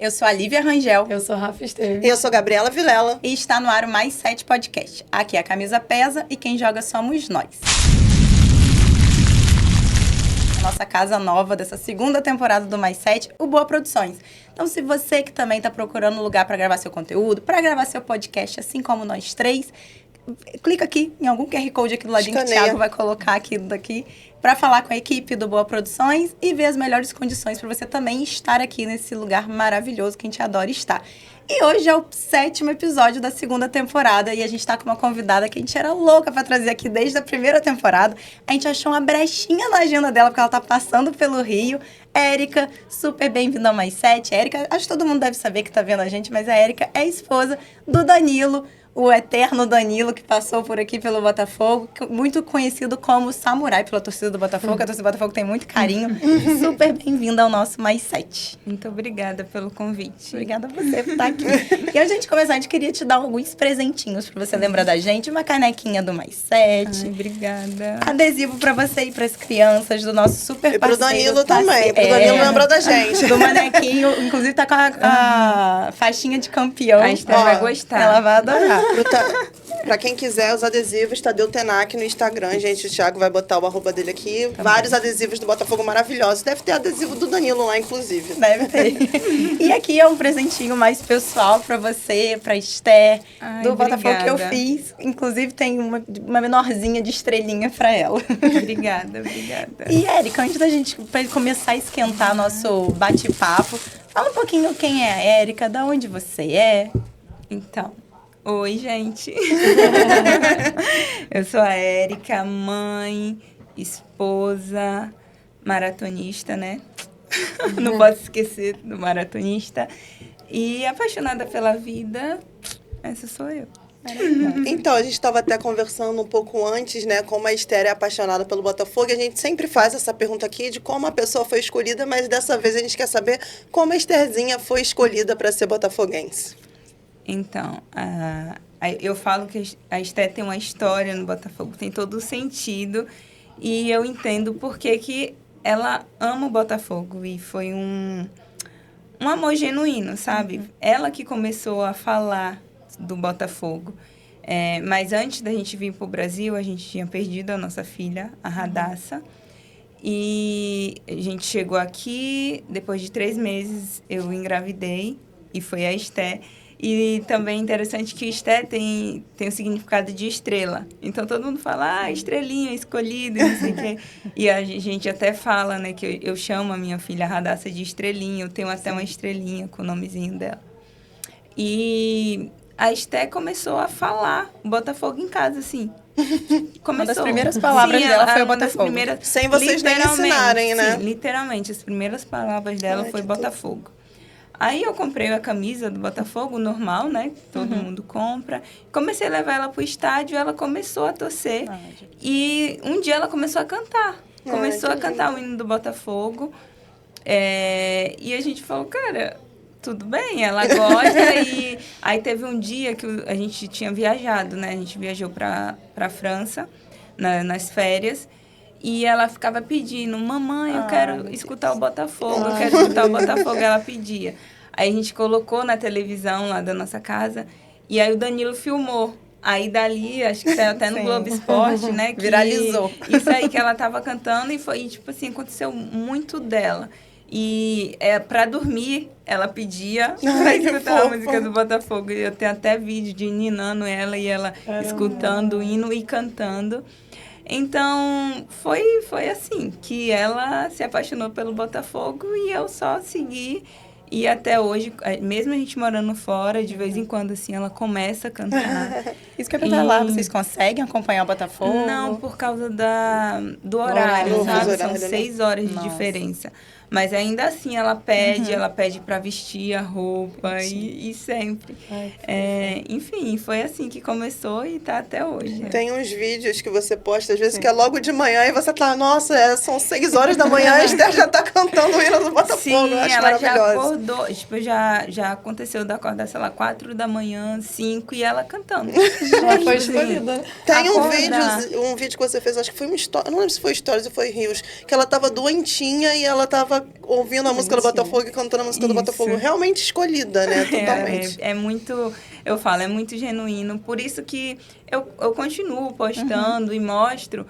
Eu sou a Lívia Rangel. Eu sou Rafa Esteves. E eu sou Gabriela Vilela. E está no ar o Mais 7 Podcast. Aqui a camisa pesa e quem joga somos nós. A nossa casa nova dessa segunda temporada do Mais 7, o Boa Produções. Então, se você que também está procurando um lugar para gravar seu conteúdo, para gravar seu podcast, assim como nós três, clica aqui em algum QR Code aqui do ladinho que o Thiago vai colocar aqui daqui para falar com a equipe do Boa Produções e ver as melhores condições para você também estar aqui nesse lugar maravilhoso que a gente adora estar. E hoje é o 7º episódio da segunda temporada e a gente tá com uma convidada que a gente era louca pra trazer aqui desde a primeira temporada. A gente achou uma brechinha na agenda dela porque ela tá passando pelo Rio. Érica, super bem-vinda ao Mais 7. Érica, acho que todo mundo deve saber que tá vendo a gente, mas a Érica é esposa do Danilo, o eterno Danilo, que passou por aqui pelo Botafogo, muito conhecido como Samurai pela torcida do Botafogo. A torcida do Botafogo tem muito carinho. Super bem-vinda ao nosso Mais 7. Muito obrigada pelo convite. Obrigada a você por estar aqui. E antes de a gente começar, a gente queria te dar alguns presentinhos pra você lembrar da gente. Uma canequinha do Mais 7. Ai, obrigada. Adesivo pra você e pras crianças do nosso super parceiro. E pro Danilo também. Pro Danilo lembrar da gente. Do manequinho. Inclusive tá com a faixinha de campeão. A Esther vai gostar. Ela vai adorar. Pra quem quiser os adesivos, Tadeu Tenac no Instagram, gente. O Thiago vai botar o arroba dele aqui. Vários adesivos do Botafogo maravilhosos. Deve ter adesivo do Danilo lá, inclusive. Deve ter. E aqui é um presentinho mais pessoal pra você, pra Esther, do Botafogo que eu fiz. Inclusive tem uma menorzinha de estrelinha pra ela. Obrigada. E, Érica, antes da gente começar a esquentar nosso bate-papo, fala um pouquinho quem é a Érica, da onde você é. Então, oi, gente. Eu sou a Érica, mãe, esposa, maratonista, né? Não posso esquecer do maratonista. E apaixonada pela vida, essa sou eu. Então, a gente estava até conversando um pouco antes, né? Como a Esther é apaixonada pelo Botafogo. E a gente sempre faz essa pergunta aqui de como a pessoa foi escolhida, mas dessa vez a gente quer saber como a Estherzinha foi escolhida para ser botafoguense. Então, eu falo que a Esther tem uma história no Botafogo, tem todo o sentido, e eu entendo por que ela ama o Botafogo, e foi um amor genuíno, sabe? Ela que começou a falar do Botafogo. Mas antes da gente vir para o Brasil, a gente tinha perdido a nossa filha, a Radassa, e a gente chegou aqui, depois de 3 meses eu engravidei, e foi a Esther. E também é interessante que Esther tem o significado de estrela. Então, todo mundo fala, estrelinha, escolhida, não sei o quê. E a gente até fala, né, que eu chamo a minha filha Radassa de estrelinha. Eu tenho até uma estrelinha com o nomezinho dela. E a Esther começou a falar Botafogo em casa, assim. Uma das primeiras palavras dela foi o Botafogo. Sem vocês nem ensinarem, né? Sim, literalmente. As primeiras palavras dela foi Botafogo. Aí eu comprei a camisa do Botafogo, normal, né? Todo mundo compra. Comecei a levar ela pro estádio, ela começou a torcer. E um dia ela começou a cantar. Começou a cantar o hino do Botafogo. E a gente falou, cara, tudo bem, ela gosta. E aí teve um dia que a gente tinha viajado, né? A gente viajou pra França, nas férias. E ela ficava pedindo, mamãe, eu quero escutar o Botafogo, eu quero escutar o Botafogo. Ela pedia. Aí a gente colocou na televisão lá da nossa casa, e aí o Danilo filmou. Aí dali, acho que saiu até no Globo Esporte, né? Que viralizou. Isso aí que ela tava cantando, e foi, tipo assim, aconteceu muito dela. E pra dormir, ela pedia pra escutar a música do Botafogo. Eu tenho até vídeo de ninando ela e ela escutando o hino e cantando. Então, foi assim, que ela se apaixonou pelo Botafogo e eu só segui. E até hoje, mesmo a gente morando fora, de vez em quando, assim, ela começa a cantar. Isso que eu ia perguntar lá, vocês conseguem acompanhar o Botafogo? Não, por causa do horário, sabe? São 6 horas de diferença. Mas ainda assim ela pede pra vestir a roupa e sempre. Enfim, foi assim que começou e tá até hoje. Tem uns vídeos que você posta, às vezes, que é logo de manhã e você tá, nossa, são 6 horas da manhã e a Esther já tá cantando o hino do Botafogo. Sim, eu acho ela já maravilhosa. acordou, tipo, já aconteceu de acordar, sei lá, 4 da manhã, 5 e ela cantando. Ela foi escolhida. Tem um vídeo que você fez, acho que foi uma história, não lembro se foi Stories ou foi Rios, que ela tava doentinha e ela tava tava ouvindo a música do Botafogo e cantando a música do Botafogo. Realmente escolhida, né? Totalmente. É muito, eu falo, é muito genuíno. Por isso que eu continuo postando e mostro.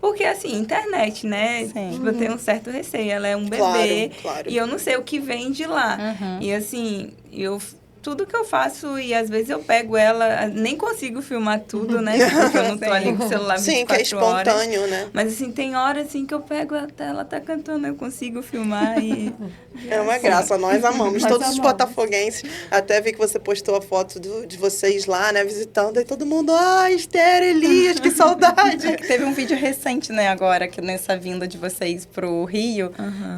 Porque, assim, internet, né? Tipo, eu tenho um certo receio. Ela é um bebê. Claro. E eu não sei o que vem de lá. E, assim, tudo que eu faço, e às vezes eu pego ela, nem consigo filmar tudo, né? Porque eu não tô ali com o celular 24 Sim, que é espontâneo, horas. né? Mas, assim, tem horas, assim, que eu pego, ela tá cantando, eu consigo filmar e... É uma graça, nós amamos. Todos os botafoguenses. Até vi que você postou a foto de vocês lá, né, visitando, e todo mundo, Esther, Elias, que saudade. Teve um vídeo recente, né, agora, que nessa vinda de vocês pro Rio,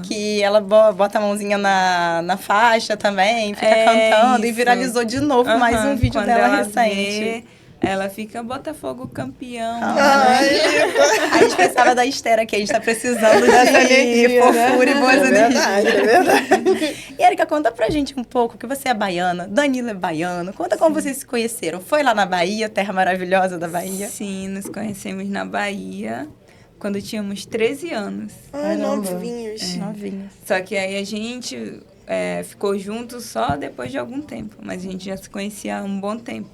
que ela bota a mãozinha na faixa também, fica cantando, e viralizou de novo mais um vídeo quando dela ela recente. Ela fica Botafogo campeão. A gente pensava da Esther aqui, a gente tá precisando de fofura e boas energias. É verdade. E, Erika, conta pra gente um pouco, que você é baiana, Danilo é baiano. Conta como vocês se conheceram. Foi lá na Bahia, terra maravilhosa da Bahia? Sim, nos conhecemos na Bahia, quando tínhamos 13 anos. Novinhos. Novinhos. Só que aí a gente ficou junto só depois de algum tempo. Mas a gente já se conhecia há um bom tempo.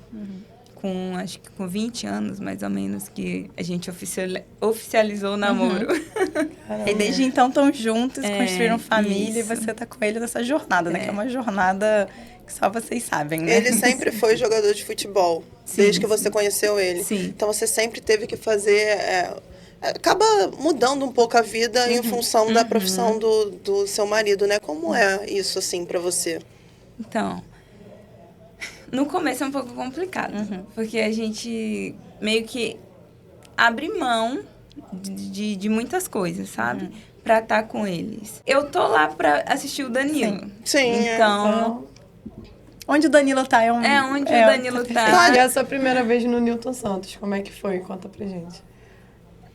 Acho que com 20 anos, mais ou menos, que a gente oficializou o namoro. E desde então estão juntos, construíram família, isso. E você tá com ele nessa jornada, né? Que é uma jornada que só vocês sabem, né? Ele sempre foi jogador de futebol, desde que você conheceu ele. Sim. Então você sempre teve que fazer... acaba mudando um pouco a vida em função da profissão do seu marido, né? Como é isso, assim, pra você? Então... No começo é um pouco complicado, porque a gente meio que abre mão de muitas coisas, sabe? Pra estar com eles. Eu tô lá pra assistir o Danilo. Sim. Então... Onde o Danilo tá onde o Danilo tá. E a sua primeira vez no Newton Santos, como é que foi? Conta pra gente.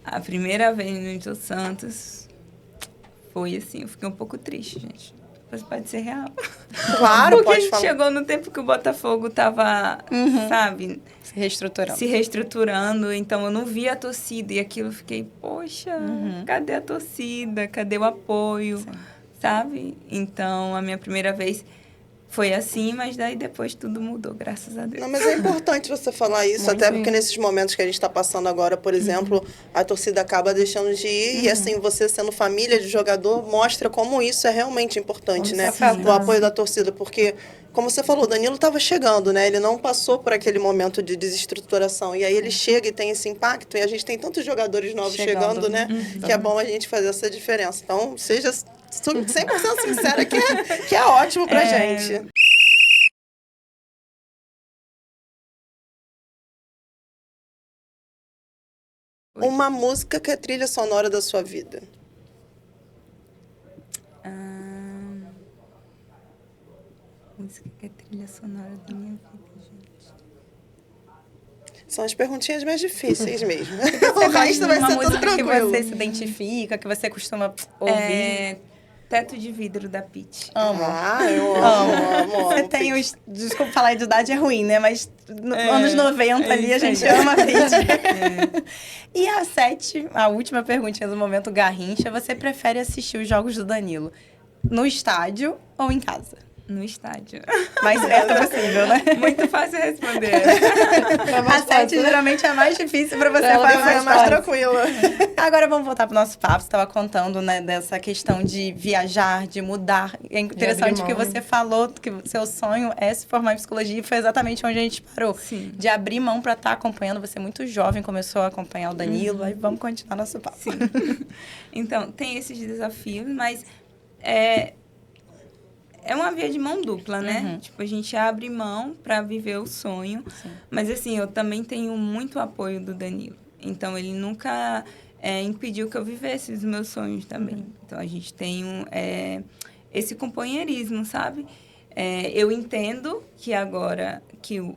A primeira vez no Newton Santos foi assim, eu fiquei um pouco triste, gente. Mas pode ser real. Claro, porque pode falar. chegou no tempo que o Botafogo tava, sabe? Se reestruturando. Então, eu não via a torcida. E aquilo eu fiquei, poxa, cadê a torcida? Cadê o apoio? Sim. Sabe? Então, a minha primeira vez foi assim, mas daí depois tudo mudou, graças a Deus. Não, mas é importante você falar isso, até porque nesses momentos que a gente está passando agora, por exemplo, a torcida acaba deixando de ir e, assim, você sendo família de jogador, mostra como isso é realmente importante, né? O apoio da torcida, porque, como você falou, o Danilo estava chegando, né? Ele não passou por aquele momento de desestruturação, e aí ele chega e tem esse impacto, e a gente tem tantos jogadores novos chegando, né? Que é bom a gente fazer essa diferença. Então, seja 100% sincera, que é ótimo pra gente. Uma música que é trilha sonora da sua vida. Música que é trilha sonora da minha vida, gente. São as perguntinhas mais difíceis mesmo. O resto vai ser tudo tranquilo. Que você se identifica, que você costuma ouvir. Teto de Vidro, da Pitty. Amo. Eu amo. Você tem os... Desculpa falar de idade, é ruim, né? Mas anos 90 ali, a gente ama a Pitty. E a última perguntinha do Momento Garrincha. Você prefere assistir os jogos do Danilo no estádio ou em casa? No estádio. Mais perto possível, né? Muito fácil responder. A 7 geralmente é mais difícil pra você fazer, é mais tranquila. Agora vamos voltar pro nosso papo. Você estava contando, né, dessa questão de viajar, de mudar. É interessante que você falou que o seu sonho é se formar em psicologia e foi exatamente onde a gente parou. Sim. De abrir mão para estar acompanhando. Você é muito jovem, começou a acompanhar o Danilo. Aí vamos continuar nosso papo. Sim. Então, tem esses desafios, mas é uma via de mão dupla, né? Tipo, a gente abre mão para viver o sonho. Sim. Mas, assim, eu também tenho muito apoio do Danilo. Então, ele nunca impediu que eu vivesse os meus sonhos também. Então, a gente tem esse companheirismo, sabe? Eu entendo que agora,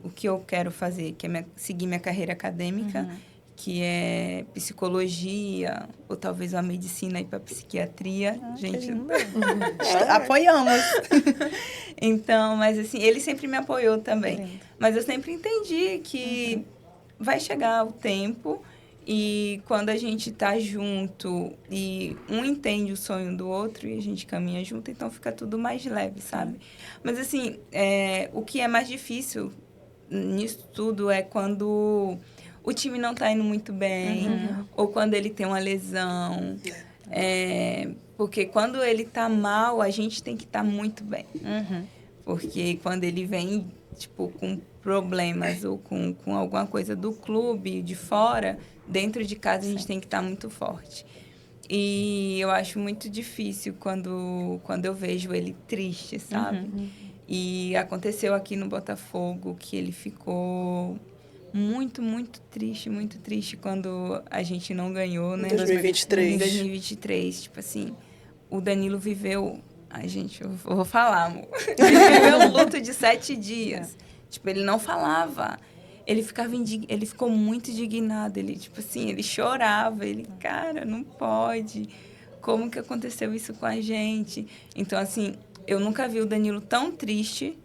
o que eu quero fazer, que é seguir minha carreira acadêmica, que é psicologia, ou talvez uma medicina e para psiquiatria. Gente, apoiamos. Então, mas assim, ele sempre me apoiou também. Mas eu sempre entendi que vai chegar o tempo E quando a gente tá junto e um entende o sonho do outro e a gente caminha junto, então fica tudo mais leve, sabe? Mas, assim, o que é mais difícil nisso tudo é quando o time não tá indo muito bem, ou quando ele tem uma lesão. Porque quando ele tá mal, a gente tem que estar muito bem. Porque quando ele vem, tipo, com problemas ou com alguma coisa do clube, de fora, dentro de casa a gente tem que estar muito forte. E eu acho muito difícil quando eu vejo ele triste, sabe? E aconteceu aqui no Botafogo que ele ficou muito, muito triste quando a gente não ganhou, né? Em 2023. Em 2023, tipo assim, o Danilo viveu... Ai, gente, eu vou falar, amor. Ele viveu um luto de 7 dias. Tipo, ele não falava. Ele ficou muito indignado. Ele, tipo assim, ele chorava. Ele, cara, não pode. Como que aconteceu isso com a gente? Então, assim, eu nunca vi o Danilo tão triste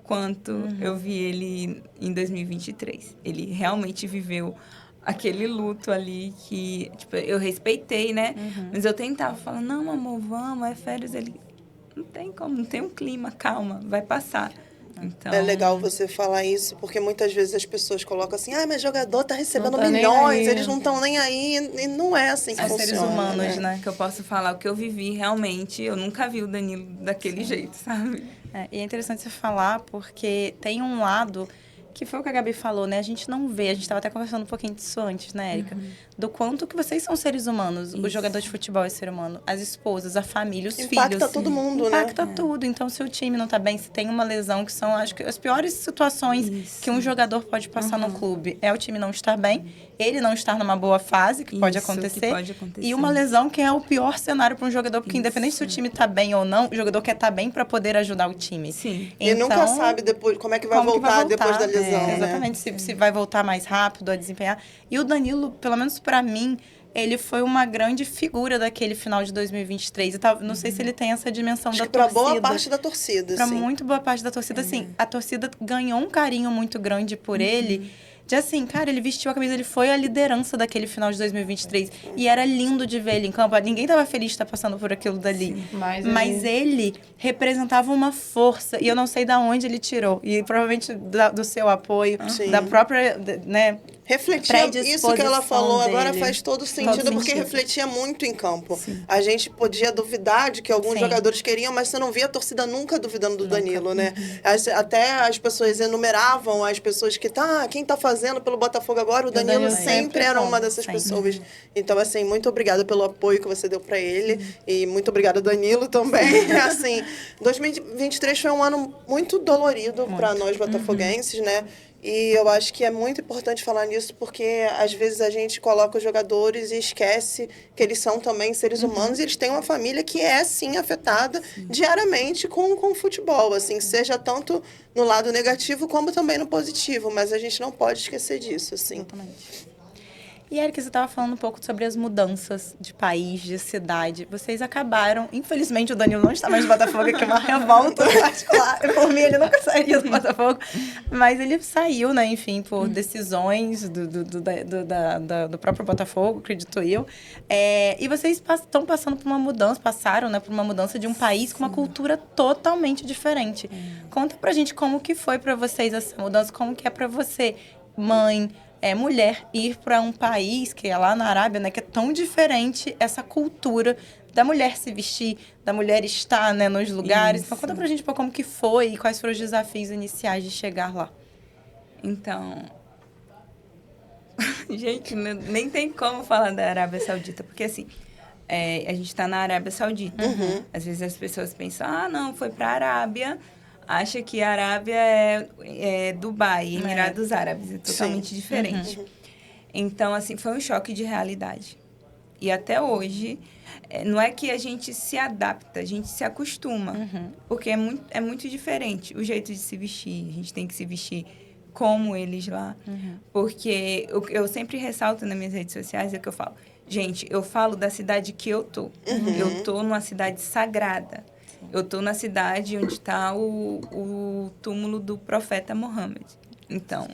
quanto eu vi ele em 2023. Ele realmente viveu aquele luto ali que, tipo, eu respeitei, né? Mas eu tentava falar, não, amor, vamos, é férias. Ele, não tem como, não tem um clima, calma, vai passar. Então... É legal você falar isso, porque muitas vezes as pessoas colocam assim, mas jogador tá recebendo Não tá nem milhões, aí. eles não estão nem aí, e não é assim que São funciona. seres humanos, né? Que eu posso falar o que eu vivi realmente, eu nunca vi o Danilo daquele jeito, sabe? E é interessante você falar, porque tem um lado que foi o que a Gabi falou, né? A gente não vê, a gente estava até conversando um pouquinho disso antes, né, Érica? Do quanto que vocês são seres humanos. O jogador de futebol é ser humano, as esposas, a família, os filhos. Impacta todo mundo, né? Impacta tudo. Então, se o time não tá bem, se tem uma lesão, que são, acho que, as piores situações que um jogador pode passar no clube. É o time não estar bem, ele não estar numa boa fase, que pode acontecer. E uma lesão que é o pior cenário para um jogador, porque independente se o time tá bem ou não, o jogador quer estar bem para poder ajudar o time. Sim. E nunca sabe depois como é que vai voltar depois da lesão, né? Exatamente, se vai voltar mais rápido a desempenhar. E o Danilo, pelo menos para mim, ele foi uma grande figura daquele final de 2023. Não sei se ele tem essa dimensão da torcida. Para boa parte da torcida, Para muito boa parte da torcida, assim. A torcida ganhou um carinho muito grande por ele. De assim, cara, ele vestiu a camisa, ele foi a liderança daquele final de 2023. E era lindo de ver ele em campo. Ninguém tava feliz de estar passando por aquilo dali. Mas ele representava uma força. E eu não sei de onde ele tirou. E provavelmente do seu apoio, da própria, né? Refletia isso que ela falou dele. agora faz todo sentido, porque refletia muito em campo. A gente podia duvidar de que alguns jogadores queriam, mas você não via a torcida nunca duvidando do Danilo, né? Até as pessoas enumeravam as pessoas que quem tá fazendo pelo Botafogo agora, o Danilo sempre era uma dessas pessoas. Então, assim, muito obrigada pelo apoio que você deu para ele e muito obrigada, Danilo, também. Assim, 2023 foi um ano muito dolorido para nós botafoguenses, né? E eu acho que é muito importante falar nisso, porque às vezes a gente coloca os jogadores e esquece que eles são também seres humanos e eles têm uma família que é, sim, afetada diariamente com o futebol, assim, seja tanto no lado negativo como também no positivo, mas a gente não pode esquecer disso, assim. Exatamente. E, Érica, você estava falando um pouco sobre as mudanças de país, de cidade. Vocês acabaram... Infelizmente, o Danilo não está mais no Botafogo, que é uma revolta particular. Por mim, ele nunca sairia do Botafogo. Mas ele saiu, né? Enfim, por decisões do próprio Botafogo, acredito eu. E vocês estão passando por uma mudança, passaram, né? Por uma mudança de um país com uma cultura totalmente diferente. Conta pra gente como que foi pra vocês essa mudança, como que é pra você, mãe... mulher ir para um país, que é lá na Arábia, né, que é tão diferente essa cultura da mulher se vestir, da mulher estar, né, nos lugares. Então, conta pra gente um pouco como que foi e quais foram os desafios iniciais de chegar lá. Então, gente, nem tem como falar da Arábia Saudita, porque assim, a gente tá na Arábia Saudita. Às vezes as pessoas pensam, não, foi pra Arábia... Acha que a Arábia é Dubai, Emirados Árabes, é totalmente diferente. Então, assim, foi um choque de realidade. E até hoje, não é que a gente se adapta, a gente se acostuma. Porque é muito diferente o jeito de se vestir. A gente tem que se vestir como eles lá. Porque eu sempre ressalto nas minhas redes sociais, que eu falo, gente, eu falo da cidade que eu tô. Eu tô numa cidade sagrada. Eu estou na cidade onde está o túmulo do profeta Mohammed. Então,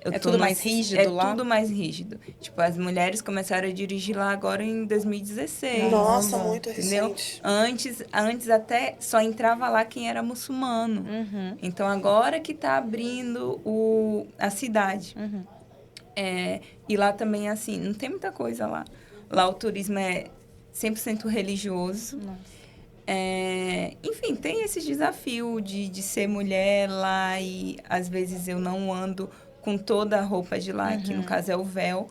Eu É tô tudo mais rígido lá? É tudo mais rígido. Tipo, as mulheres começaram a dirigir lá agora em 2016. Nossa, muito Entendeu? recente. Antes até só entrava lá quem era muçulmano. Então, agora que tá abrindo a cidade. E lá também, assim, não tem muita coisa lá. Lá o turismo é 100% religioso. Enfim, tem esse desafio de ser mulher lá e, às vezes, eu não ando com toda a roupa de lá, que no caso é o véu.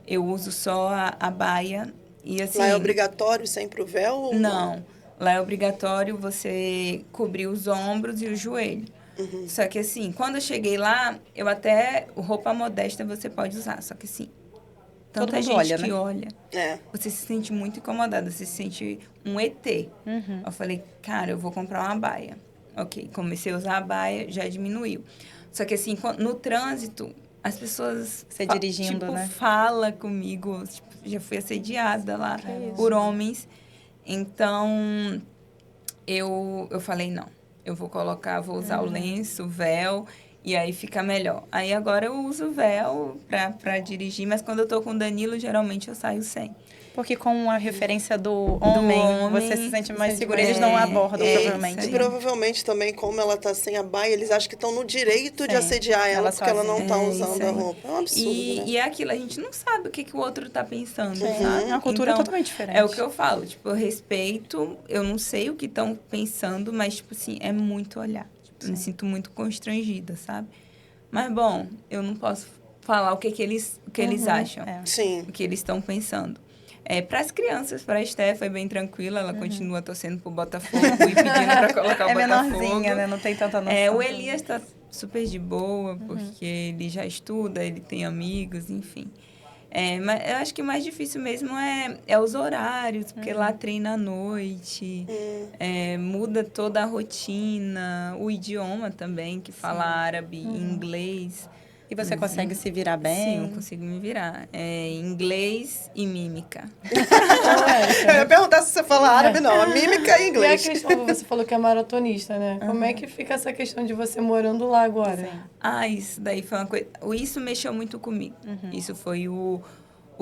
Eu uso só a baia. E, assim, Lá é obrigatório sempre o véu? Ou não. Lá é obrigatório você cobrir os ombros e o joelho. Só que, assim, quando eu cheguei lá, roupa modesta você pode usar. Só que, assim, Todo tanta mundo gente olha, que né? olha. É. Você se sente muito incomodada, você se sente um ET. Eu falei, cara, eu vou comprar uma baia. Ok, comecei a usar a baia, já diminuiu. Só que, assim, no trânsito, as pessoas... Você dirigindo, tipo, né? fala comigo. Tipo, já fui assediada lá por homens. Então, eu falei, não. Eu vou usar o lenço, o véu, e aí fica melhor. Aí agora eu uso o véu pra dirigir, mas quando eu tô com o Danilo, geralmente eu saio sem. Porque com a referência do homem, você se sente mais segura. Eles não abordam, provavelmente. E provavelmente também, como ela tá sem a baia, eles acham que estão no direito de Sim, assediar ela, porque ela não tá usando isso a aí. roupa. É um absurdo, né? E é aquilo, a gente não sabe o que o outro tá pensando, sabe? É uma cultura Então, totalmente diferente. É o que eu falo, tipo, eu respeito, eu não sei o que estão pensando, mas, tipo assim, é muito olhar. Tipo, eu me sinto muito constrangida, sabe? Mas, bom, eu não posso falar o que eles acham, Sim. o que eles estão pensando. Para as crianças, para a Esté, foi bem tranquila. Ela continua torcendo pro Botafogo e pedindo para colocar o Botafogo. Menorzinha, né? Não tem tanta noção. O Elias tá super de boa, porque ele já estuda, ele tem amigos, enfim. Mas eu acho que o mais difícil mesmo é os horários, porque lá treina à noite, muda toda a rotina, o idioma também, que fala árabe, inglês. E você consegue se virar bem? Sim, eu consigo me virar. Inglês e mímica. Eu ia perguntar se você fala árabe, não. A mímica e inglês. E a questão, você falou que é maratonista, né? Como é que fica essa questão de você morando lá agora? Isso daí foi uma coisa... Isso mexeu muito comigo. Isso foi o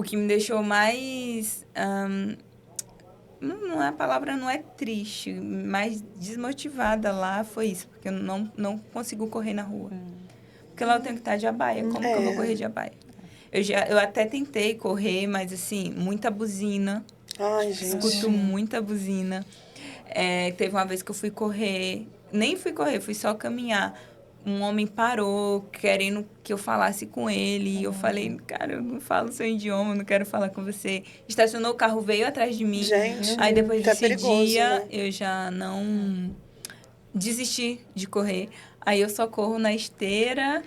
que me deixou mais... a palavra não é triste, mas desmotivada lá foi isso. Porque eu não consigo correr na rua. Porque lá eu tenho que estar de abaia. Como que eu vou correr de abaia? Eu até tentei correr, mas assim, muita buzina. Ai, gente. Escuto muita buzina. Teve uma vez que eu fui correr, nem fui correr, fui só caminhar. Um homem parou, querendo que eu falasse com ele. E eu falei, cara, eu não falo seu idioma, eu não quero falar com você. Estacionou o carro, veio atrás de mim. Gente, aí depois que é desse perigoso, dia, né? eu já não desisti de correr. Aí eu só corro na esteira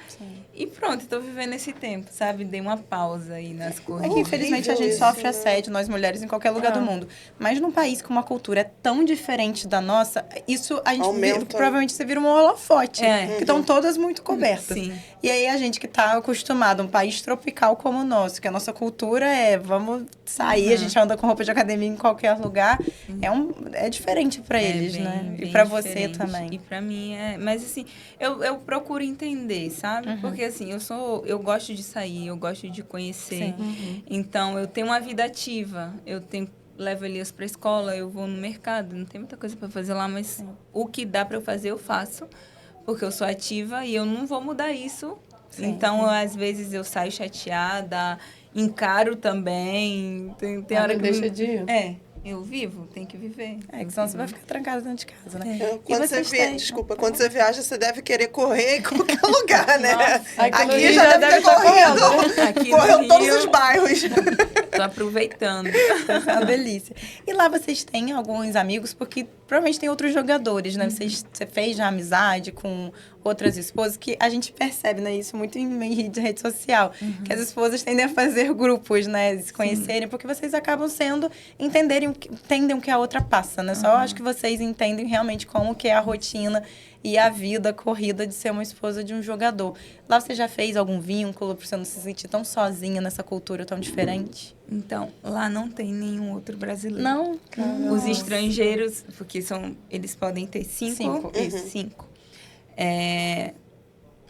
e pronto, estou vivendo esse tempo, sabe? Dei uma pausa aí nas corridas. É que, infelizmente, a gente sofre assédio, nós mulheres, em qualquer lugar do mundo. Mas num país com uma cultura tão diferente da nossa, isso a gente provavelmente você vira um holofote. Que estão todas muito cobertas. Sim. E aí a gente que está acostumado, um país tropical como o nosso, que a nossa cultura vamos sair, a gente anda com roupa de academia em qualquer lugar, é diferente para eles, bem, né? Bem e para você diferente. também. E para mim Mas assim, eu procuro entender, sabe? Porque assim, eu gosto de sair, eu gosto de conhecer. Então, eu tenho uma vida ativa. Levo Elias para a escola, eu vou no mercado. Não tem muita coisa para fazer lá, mas o que dá para eu fazer, eu faço. Porque eu sou ativa e eu não vou mudar isso. Então, às vezes, eu saio chateada, encaro também. Tem hora que deixa de ir. Eu vivo, tem que viver. Que senão você vai ficar trancada dentro de casa, né? Quando você viaja, você deve querer correr em qualquer lugar, né? Aqui já deve ter corrido. Correu todos os bairros. Tô aproveitando. É uma delícia. E lá vocês têm alguns amigos, porque provavelmente tem outros jogadores, né? Você fez já amizade com outras esposas, que a gente percebe, né? Isso muito em rede social. Que as esposas tendem a fazer grupos, né? Se conhecerem, porque vocês acabam entendem o que a outra passa, né? Só acho que vocês entendem realmente como que é a rotina e a vida corrida de ser uma esposa de um jogador. Lá você já fez algum vínculo para você não se sentir tão sozinha nessa cultura tão diferente? Então, lá não tem nenhum outro brasileiro. Não? Os estrangeiros, porque eles podem ter 5. 5.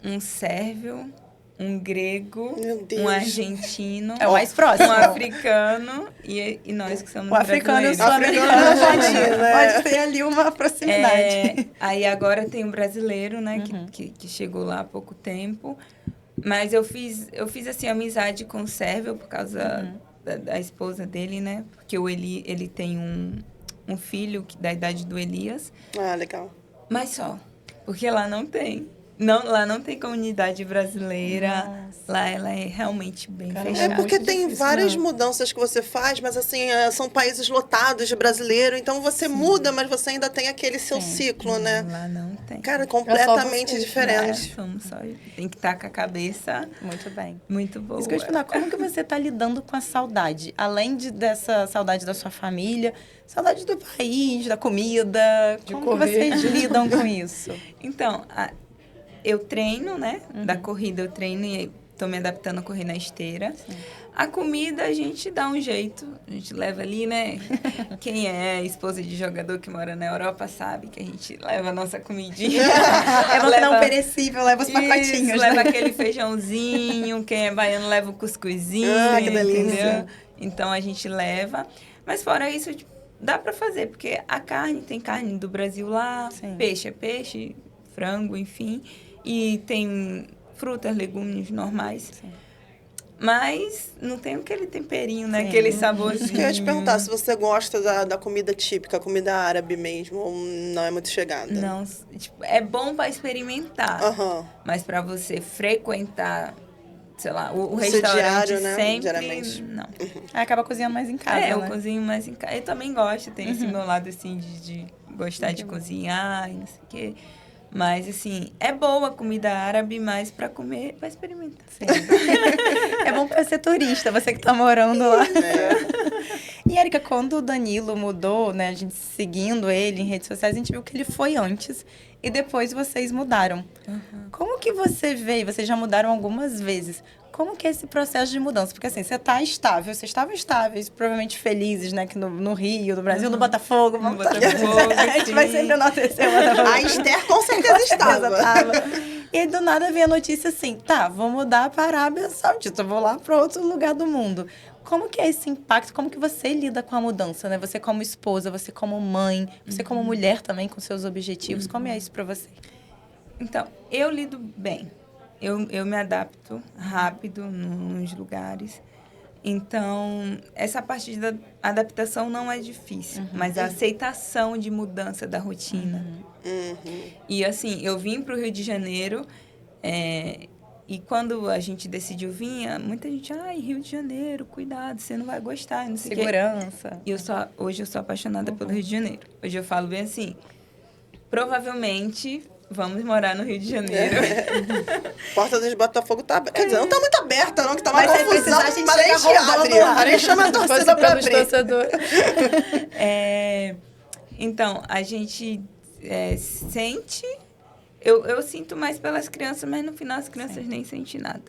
Um sérvio, um grego, Meu Deus. um argentino, É o mais próximo. um africano e nós que somos O africano e o brasileiros. sul-americano Africano, né? pode ter ali uma proximidade. Aí agora tem um brasileiro, né, que chegou lá há pouco tempo. Mas eu fiz assim, amizade com o Sérvio por causa da esposa dele, né? Porque ele tem um filho da idade do Elias. Ah, legal. Mas só, porque lá não tem. Lá não tem comunidade brasileira. Nossa. Lá ela é realmente bem Caramba. fechada. É porque muito tem difícil, várias né? mudanças que você faz, mas assim, são países lotados de brasileiro, então você muda, mas você ainda tem aquele seu ciclo, né? Lá não tem. Cara, completamente vocês, diferente. Somos só. Tem que estar com a cabeça Muito bem. muito boa. Isso que eu ia te perguntar, como que você está lidando com a saudade? Além dessa saudade da sua família, saudade do país, da comida, De como correr. que vocês lidam com isso? Então, eu treino, né? Da corrida eu treino e tô me adaptando a correr na esteira. A comida a gente dá um jeito, a gente leva ali, né? Quem é esposa de jogador que mora na Europa sabe que a gente leva a nossa comidinha. É você não perecível, leva os Isso, pacotinhos, leva né? aquele feijãozinho, quem é baiano leva o cuscuzinho, Ah, que delícia. entendeu? Então a gente leva. Mas fora isso, tipo, dá pra fazer, porque a carne, tem carne do Brasil lá, Sim. peixe é peixe, frango, enfim. E tem frutas, legumes normais. Sim. Mas não tem aquele temperinho, né? Sim. Aquele saborzinho. Isso que eu ia te perguntar, se você gosta da comida típica, comida árabe mesmo, ou não é muito chegada? Não, tipo, é bom pra experimentar. Aham. Mas pra você frequentar, sei lá, o Ser restaurante diário, né? sempre, Diariamente. não. Aí acaba cozinhando mais em casa, Eu né? cozinho mais em casa. Eu também gosto, tem esse meu lado, assim, de gostar de cozinhar e não sei o quê. Mas, assim, é boa a comida árabe, mas pra comer, pra experimentar. Sim. É bom pra ser turista, você que tá morando lá. E, Érica, quando o Danilo mudou, né, a gente seguindo ele em redes sociais, a gente viu que ele foi antes e depois vocês mudaram. Como que você vê, vocês já mudaram algumas vezes, como que é esse processo de mudança? Porque assim, você tá estável, vocês estavam estáveis, provavelmente felizes, né, que no Rio, no Brasil, no Botafogo. No Vamos Botafogo, a gente vai sim. sempre enaltecer o Botafogo. A Esther com certeza estava. Tava. E aí, do nada, vem a notícia assim, tá, vou mudar para a Arábia Saudita, vou lá para outro lugar do mundo. Como que é esse impacto? Como que você lida com a mudança, né? Você como esposa, você como mãe, você como mulher também, com seus objetivos. Como é isso para você? Então, eu lido bem. Eu me adapto rápido nos lugares. Então, essa parte da adaptação não é difícil. Mas a aceitação de mudança da rotina. E assim, eu vim para o Rio de Janeiro e quando a gente decidiu vir, muita gente, Rio de Janeiro, cuidado, você não vai gostar, não sei o quê. Segurança. E hoje eu sou apaixonada pelo Rio de Janeiro. Hoje eu falo bem assim, provavelmente vamos morar no Rio de Janeiro. Porta dos Botafogo tá aberta. Quer dizer, não tá muito aberta, não, que tá uma Mas se confusão. precisar, a gente Mas a chega gente roubando abre. lá. A gente chama a torcida pra pelos abrir. torcedores. Então, a gente sente... Eu sinto mais pelas crianças, mas no final as crianças nem sentem nada.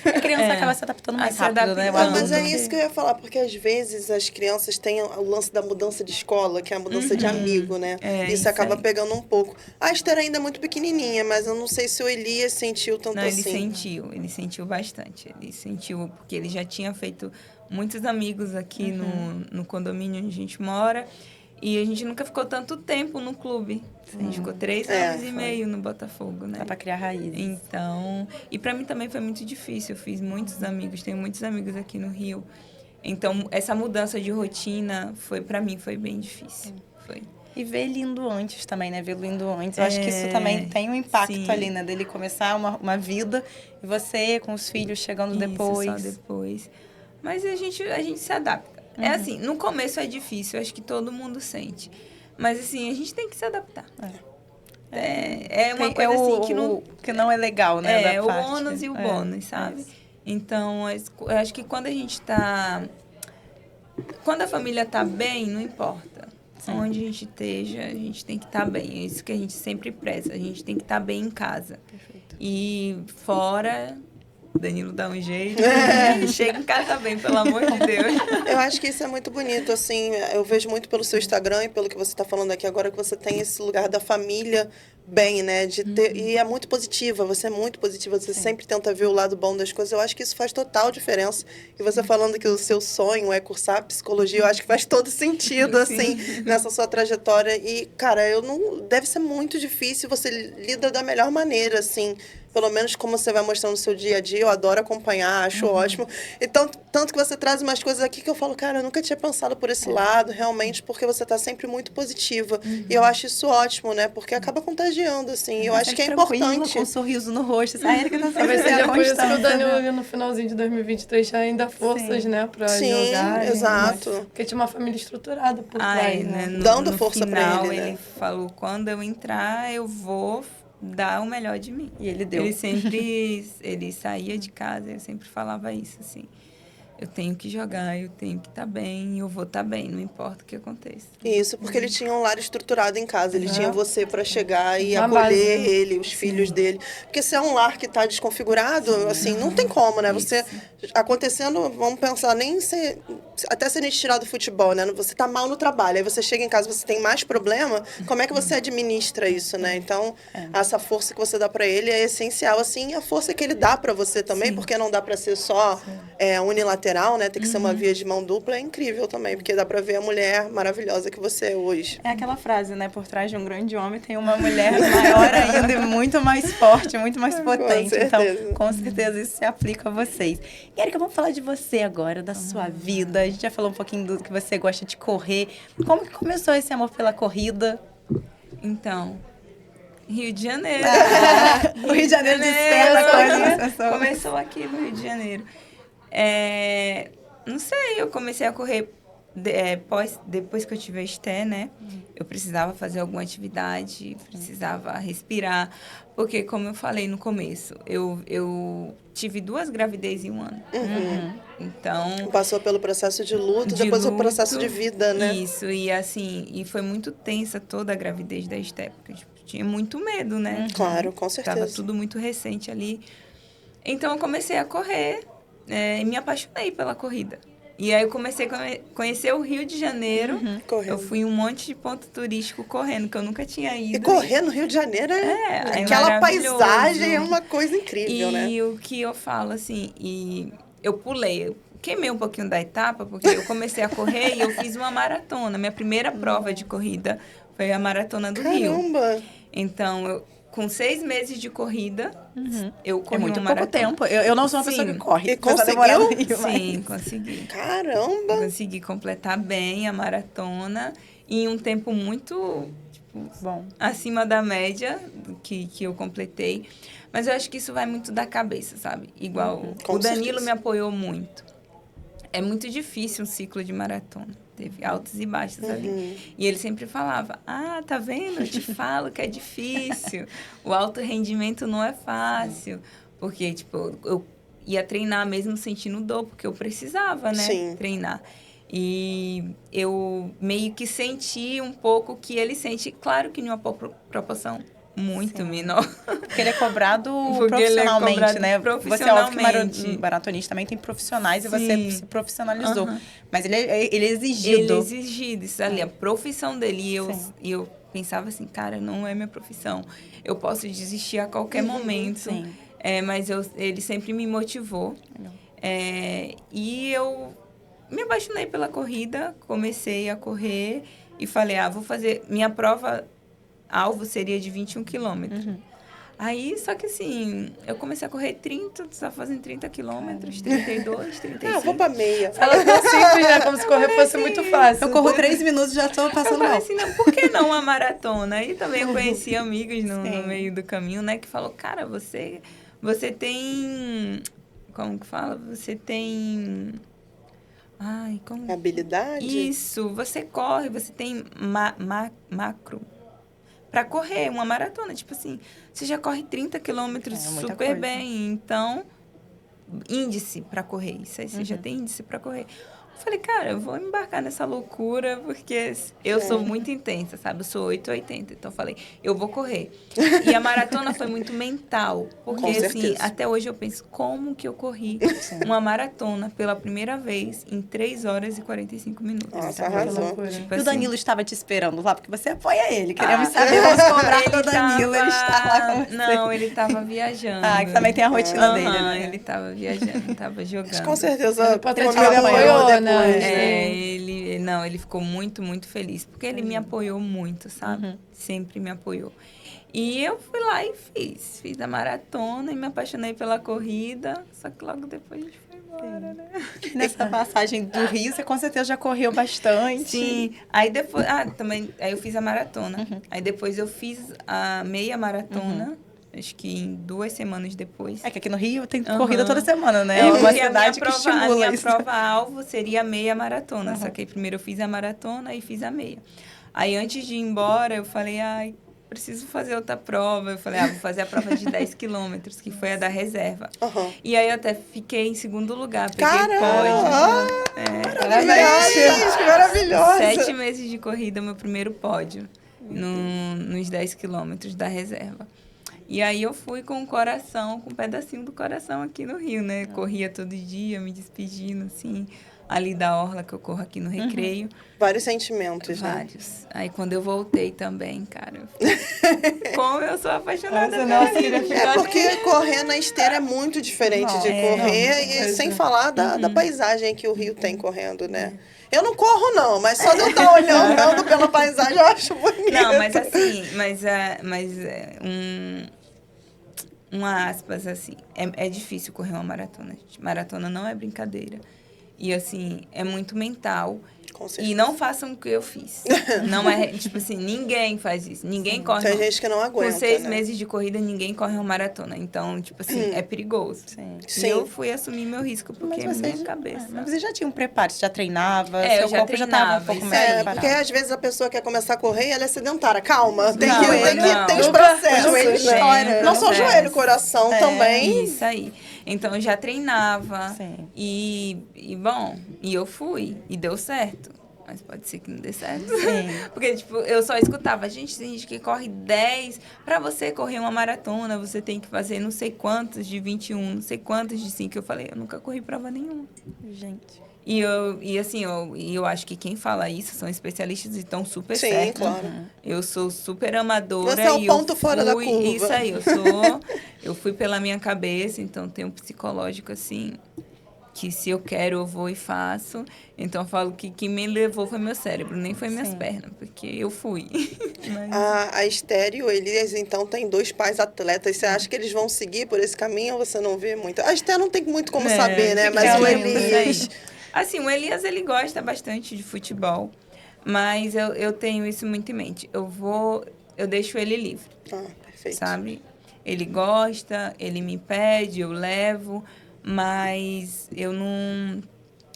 A criança acaba se adaptando mais Se rápido, né? adaptando. Mas é adulto. isso que eu ia falar, porque às vezes as crianças têm o lance da mudança de escola, que é a mudança de amigo, né? Isso isso acaba aí. pegando um pouco. A Esther ainda é muito pequenininha, mas eu não sei se o Elias sentiu tanto Não, ele assim. sentiu bastante. Ele sentiu, porque ele já tinha feito muitos amigos aqui no condomínio onde a gente mora. E a gente nunca ficou tanto tempo no clube. A gente ficou 3 anos e meio no Botafogo, né? Dá pra criar raízes. Então, e pra mim também foi muito difícil. Eu fiz muitos amigos, tenho muitos amigos aqui no Rio. Então, essa mudança de rotina pra mim foi bem difícil. Foi. E ver ele indo antes também, né? Vê-lo indo antes. Eu acho que isso também tem um impacto sim. ali, né? Dele começar uma vida e você com os filhos chegando depois. Isso, só depois. Mas a gente se adapta. É assim, no começo é difícil, acho que todo mundo sente. Mas assim, a gente tem que se adaptar. É uma coisa assim que não... que não é legal, né? da o parte. ônus e o bônus, sabe? Então, eu acho que quando a gente tá... Quando a família tá bem, não importa. Onde a gente esteja, a gente tem que estar bem. É isso que a gente sempre preza. A gente tem que estar bem em casa. Perfeito. E fora... Danilo dá um jeito. Chega em casa bem, pelo amor de Deus. Eu acho que isso é muito bonito, assim, eu vejo muito pelo seu Instagram e pelo que você está falando aqui agora, que você tem esse lugar da família bem, né? De ter, e é muito positiva, você é muito positiva, você sempre tenta ver o lado bom das coisas. Eu acho que isso faz total diferença. E você falando que o seu sonho é cursar psicologia, eu acho que faz todo sentido, assim, nessa sua trajetória. E, cara, eu não deve ser muito difícil, você lida da melhor maneira, assim. Pelo menos como você vai mostrando no seu dia a dia, eu adoro acompanhar, acho ótimo. Então, tanto que você traz umas coisas aqui que eu falo, cara, eu nunca tinha pensado por esse lado, realmente, porque você está sempre muito positiva. E eu acho isso ótimo, né? Porque acaba contagiando, assim. Eu acho que é importante. Com um sorriso no rosto. A Erika tá sempre Talvez seja por isso que o constante, Danilo né? ali no finalzinho de 2023 tinha ainda forças, né, pra Sim, jogar. exato. Porque tinha uma família estruturada por trás, Ai, né? Dando no força pra final, ele, né? ele falou, quando eu entrar, eu vou dar o melhor de mim. E ele deu. Ele sempre, ele saía de casa, ele sempre falava isso, assim. Eu tenho que jogar, eu tenho que estar bem, eu vou estar bem, não importa o que aconteça. Isso, porque ele tinha um lar estruturado em casa. Ele tinha você para chegar e Uma acolher base. ele, os filhos dele. Porque se é um lar que está desconfigurado, assim, não tem como, né? Você, acontecendo, vamos pensar, nem ser, até se a gente tirar do futebol, né? Você tá mal no trabalho, aí você chega em casa, você tem mais problema, como é que você administra isso, né? Então, essa força que você dá para ele é essencial, assim, e a força que ele dá para você também, porque não dá para ser só unilateral, né? Tem que ser uma via de mão dupla, é incrível também, porque dá para ver a mulher maravilhosa que você é hoje. É aquela frase, né? Por trás de um grande homem tem uma mulher maior ainda e muito mais forte, muito mais potente. Então, certeza. com certeza isso se aplica a vocês. E, Erika, vamos falar de você agora, da sua vida. A gente já falou um pouquinho do que você gosta de correr. Como que começou esse amor pela corrida? Então, Rio de Janeiro. O Rio de Janeiro desperta coisas nas pessoas. Começou aqui no Rio de Janeiro. Não sei, eu comecei a correr depois que eu tive a Esté, né? Eu precisava fazer alguma atividade, precisava respirar, porque, como eu falei no começo, eu tive 2 gravidez em um ano. Então, Passou pelo processo de luto, de depois o luto, processo de vida, né? Isso, e assim, e foi muito tensa toda a gravidez da Esté, porque tipo, tinha muito medo, né? Claro, com certeza. Tava tudo muito recente ali. Então, eu comecei a correr e me apaixonei pela corrida. E aí eu comecei a conhecer o Rio de Janeiro. Correndo. Eu fui em um monte de ponto turístico correndo, que eu nunca tinha ido. E correr no Rio de Janeiro é aquela maravilhoso. paisagem é uma coisa incrível, né? E o que eu falo, assim, e eu pulei, eu queimei um pouquinho da etapa, porque eu comecei a correr e eu fiz uma maratona. Minha primeira prova de corrida foi a Maratona do Rio. Caramba! Então, com 6 meses de corrida, eu corri É muito uma pouco maratona. tempo. Eu não sou uma Sim. pessoa que corre. E conseguiu? Pra demorar no Rio, Sim, mas- consegui. Caramba! Consegui completar bem a maratona em um tempo muito Bom. acima da média que eu completei. Mas eu acho que isso vai muito da cabeça, sabe? Igual Com o Danilo certeza. me apoiou muito. É muito difícil um ciclo de maratona. Teve altos e baixos ali. E ele sempre falava, tá vendo? Eu te falo que é difícil. O alto rendimento não é fácil. Porque, tipo, eu ia treinar mesmo sentindo dor, porque eu precisava, né? Sim. Treinar. E eu meio que senti um pouco que ele sente, claro que em uma proporção muito menor. Porque ele é cobrado Porque ele é profissionalmente, cobrado né? Você é óbvio que profissionalmente. maratonista também tem profissionais e Sim. você se profissionalizou. Aham. Mas ele é exigido. Ele é exigido, isso ali, a profissão dele. Sim. E eu pensava assim, cara, não é minha profissão. Eu posso desistir a qualquer momento. Sim. Mas ele sempre me motivou. Legal. E eu me apaixonei pela corrida, comecei a correr e falei, vou fazer... Minha prova-alvo seria de 21 quilômetros. Aí, só que assim, eu comecei a correr 30, estava fazendo 30 quilômetros, 32, 35. Vou pra meia. Fala tão simples, né? Como se correr fosse muito fácil. Eu corro 3 minutos e já tô Eu passando falei mal. assim, não, por que não a maratona? Aí também eu conheci amigos no Sim. meio do caminho, né? Que falou, cara, você tem... Como que fala? Você tem... Ai, como... Habilidade? Isso, você corre, você tem macro para correr uma maratona. Tipo assim, você já corre 30 quilômetros É, muita super coisa. bem. Então, índice para correr. Isso aí, você já tem índice para correr. Falei, cara, eu vou embarcar nessa loucura, porque eu sou muito intensa, sabe? Eu sou 880. Então, eu falei, eu vou correr. E a maratona foi muito mental. Porque, Com assim, certeza. até hoje eu penso, como que eu corri uma maratona pela primeira vez em 3 horas e 45 minutos? Nossa, Que arrasou. loucura. Tipo E o assim, Danilo estava te esperando lá, porque você apoia ele. Queremos saber, vamos cobrar do Danilo, ele está lá com você. Não, ele tava viajando. Ah, que também tem a rotina dele, né? Ele tava viajando, tava jogando. Mas com certeza Ele pode ter te comemorou apoiou, depois, né? né? Ele ficou muito, muito feliz, porque ele me apoiou muito, sabe? Sempre me apoiou. E eu fui lá e fiz a maratona e me apaixonei pela corrida, só que logo depois a gente foi embora, né? Nessa passagem do Rio, você com certeza já correu bastante. Sim, aí depois, também, aí eu fiz a maratona. Aí depois eu fiz a meia maratona, acho que em 2 semanas depois. É que aqui no Rio tem corrida toda semana, né? É, É uma porque cidade que a estimula minha isso. prova-alvo seria a meia maratona. Só que aí primeiro eu fiz a maratona e fiz a meia. Aí antes de ir embora, eu falei, ai, preciso fazer outra prova. Eu falei, vou fazer a prova de 10 quilômetros, que foi a da reserva. Uhum. E aí eu até fiquei em segundo lugar, peguei Caramba! pódio. Parabéns, que maravilhosa! 7 meses de corrida, meu primeiro pódio, nos 10 quilômetros da reserva. E aí eu fui com o coração, com um pedacinho do coração aqui no Rio, né? Corria todo dia, me despedindo, assim, ali da orla que eu corro aqui no Recreio. Vários sentimentos, né? Vários. Aí quando eu voltei também, cara, como eu sou apaixonada Nossa, pela queria vida. ficar É porque correr na esteira é muito diferente de correr, e sem falar da paisagem que o Rio tem correndo, né? Eu não corro, não, mas só de eu estar olhando pela paisagem eu acho bonito. Não, mas assim, aspas, assim, é difícil correr uma maratona, gente. Maratona não é brincadeira. E, assim, é muito mental. Com certeza. E não façam o que eu fiz. Não é, tipo assim, ninguém faz isso. Ninguém corre. Tem gente que não aguenta, Com 6 né? meses de corrida, ninguém corre uma maratona. Então, tipo assim, é perigoso. E Sim. eu fui assumir meu risco, porque é minha cabeça. Mas você já tinha um preparo, você já treinava, É, eu seu já corpo já estava um treinava, pouco isso mais É, preparado. porque às vezes a pessoa quer começar a correr e ela é sedentária. Calma, tem Não, os não. processos. O joelho né? estoura. Não só o Processo. joelho, o coração também. Isso aí. Então, eu já treinava. Sim. E bom, e eu fui. E deu certo. Mas pode ser que não dê certo. Sim. Porque, tipo, eu só escutava, gente, tem gente que corre 10. Pra você correr uma maratona, você tem que fazer não sei quantos de 21, não sei quantos de 5. Eu falei, eu nunca corri prova nenhuma. Gente. Eu acho que quem fala isso são especialistas e estão super Sim, certos. claro. Eu sou super amadora. Você é o e ponto eu fora da fui- curva. Isso aí, eu fui pela minha cabeça, então tenho um psicológico assim, que se eu quero, eu vou e faço. Então eu falo que quem me levou foi meu cérebro, nem foi minhas pernas, porque eu fui. Mas- A Esther e o Elias, então, tem 2 pais atletas. Você acha que eles vão seguir por esse caminho ou você não vê muito? A Esther não tem muito como saber, né? Mas o Elias... Assim, o Elias, ele gosta bastante de futebol, mas eu tenho isso muito em mente. Eu deixo ele livre, Ah, perfeito. sabe? Ele gosta, ele me pede, eu levo, mas eu não...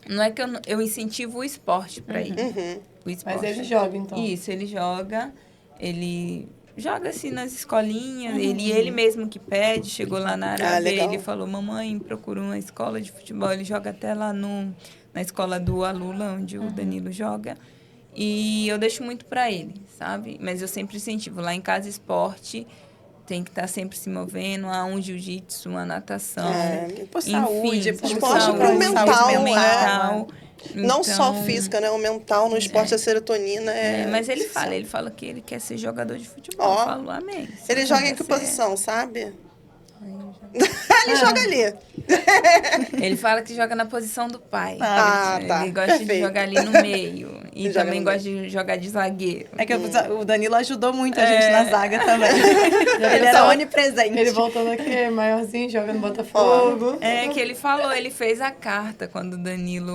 Não é que eu incentivo o esporte para ele. Uhum. O esporte. Mas ele joga, então. Isso, ele joga assim nas escolinhas, ele mesmo que pede, chegou lá na Arábia, legal. ele falou, mamãe, procura uma escola de futebol, ele joga até lá na escola do Alula, onde o Danilo joga, e eu deixo muito para ele, sabe? Mas eu sempre incentivo, lá em casa esporte tem que estar sempre se movendo, há um jiu-jitsu, uma natação, Por saúde, por esporte saúde, pro mental, saúde né? mental. Não só Então, física, né? O mental no esporte, a serotonina é... mas ele fala que ele quer ser jogador de futebol. Ó. Eu falo, amém. Se Ele você joga em quer que ser- posição, sabe? Ele joga ali. Ele fala que joga na posição do pai. Ah, ele tá. gosta de Perfeito. jogar ali no meio. E Ele joga também no gosta de jogar de zagueiro. É que o Danilo ajudou muito a gente na zaga também. Ele era onipresente. Ele voltando aqui, maiorzinho, joga no Botafogo. É que ele falou, ele fez a carta quando o Danilo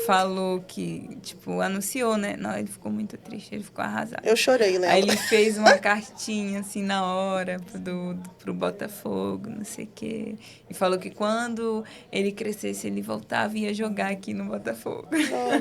falou que, tipo, anunciou, né? Não, ele ficou muito triste, ele ficou arrasado. Eu chorei, né? Aí ele fez uma cartinha, assim, na hora, pro Botafogo, não sei o quê. E falou que quando ele crescesse, ele voltava e ia jogar aqui no Botafogo.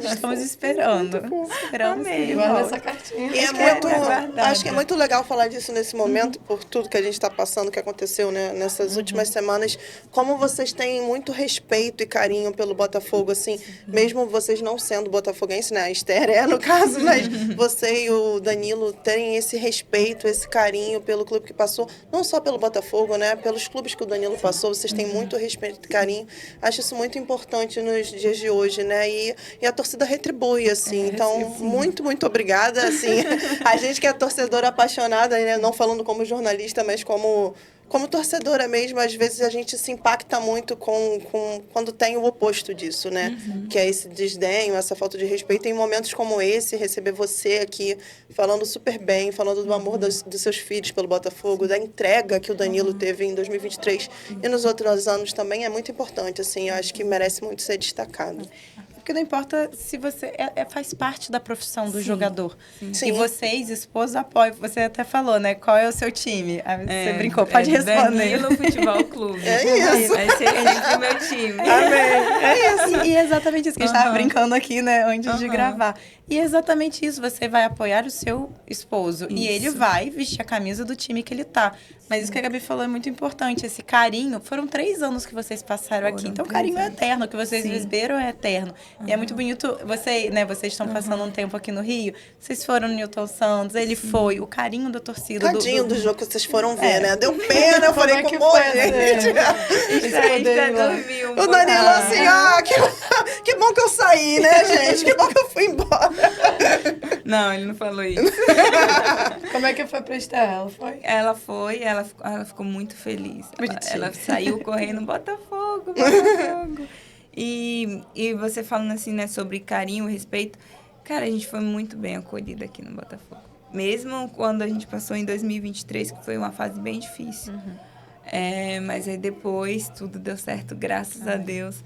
Estamos esperando. voltando. Esperamos que ele Guarda volte. essa cartinha. E guardado. acho que é muito legal falar disso nesse momento, por tudo que a gente está passando, que aconteceu, né, nessas últimas semanas. Como vocês têm muito respeito e carinho pelo Botafogo, assim, mesmo vocês não sendo botafoguense, né, a Esther é no caso, mas você e o Danilo terem esse respeito, esse carinho pelo clube que passou, não só pelo Botafogo, né, pelos clubes que o Danilo passou, vocês têm muito respeito e carinho. Acho isso muito importante nos dias de hoje, né, e a torcida retribui, assim. Então, muito, muito obrigada, assim. A gente que é torcedora apaixonada, né, não falando como jornalista, mas como torcedora mesmo, às vezes a gente se impacta muito com quando tem o oposto disso, né? Que é esse desdenho, essa falta de respeito. Em momentos como esse, receber você aqui falando super bem, falando do amor dos seus filhos pelo Botafogo, da entrega que o Danilo teve em 2023 e nos outros anos também é muito importante, assim. Eu acho que merece muito ser destacado. Porque não importa se você... faz parte da profissão do jogador. Sim. E vocês, esposa, apoiam. Você até falou, né? Qual é o seu time? Aí você brincou, pode responder. Danilo Futebol Clube. É isso. Vai ser sempre o meu time. Amém. É isso. E é exatamente isso que a gente estava brincando aqui, né? Antes de gravar. E é exatamente isso. Você vai apoiar o seu esposo. E ele vai vestir a camisa do time que ele tá. Mas isso que a Gabi falou é muito importante. Esse carinho. Foram 3 anos que vocês passaram aqui. Então, o carinho é eterno. O que vocês viveram é eterno. E é muito bonito. Vocês estão passando um tempo aqui no Rio. Vocês foram no Newton Santos. Ele foi. O carinho da torcida. Tadinho do jogo que vocês foram ver, né? Deu pena. Eu falei, que como foi, gente. Dormiu O Danilo assim, que bom que eu saí, né, gente? Que bom que eu fui embora. Não, ele não falou isso. Como é que foi pra Esther? Ela foi? Ela ficou muito feliz. Bonitinha. Ela saiu correndo, Botafogo, Botafogo. E você falando assim, né, sobre carinho, respeito. Cara, a gente foi muito bem acolhida aqui no Botafogo. Mesmo quando a gente passou em 2023, que foi uma fase bem difícil. Mas aí depois tudo deu certo, graças a Deus.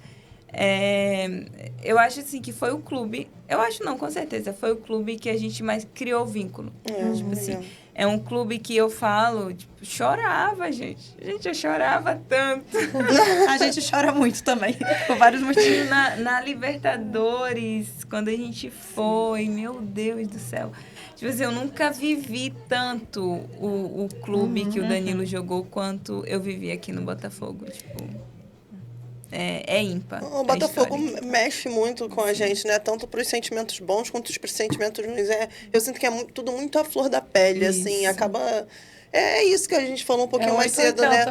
Eu acho assim que foi o clube, eu acho não, com certeza, foi o clube que a gente mais criou vínculo. Tipo assim, é um clube que eu falo, tipo, chorava, gente. Gente, eu chorava tanto. A gente chora muito também, por vários motivos. Na Libertadores, quando a gente foi, meu Deus do céu. Tipo assim, eu nunca vivi tanto o clube que o Danilo jogou quanto eu vivi aqui no Botafogo, tipo... É ímpar. O Botafogo mexe muito com a gente, né? Tanto para os sentimentos bons quanto para os sentimentos ruins. Eu sinto que é tudo muito à flor da pele, assim. Acaba... É isso que a gente falou um pouquinho mais cedo, né?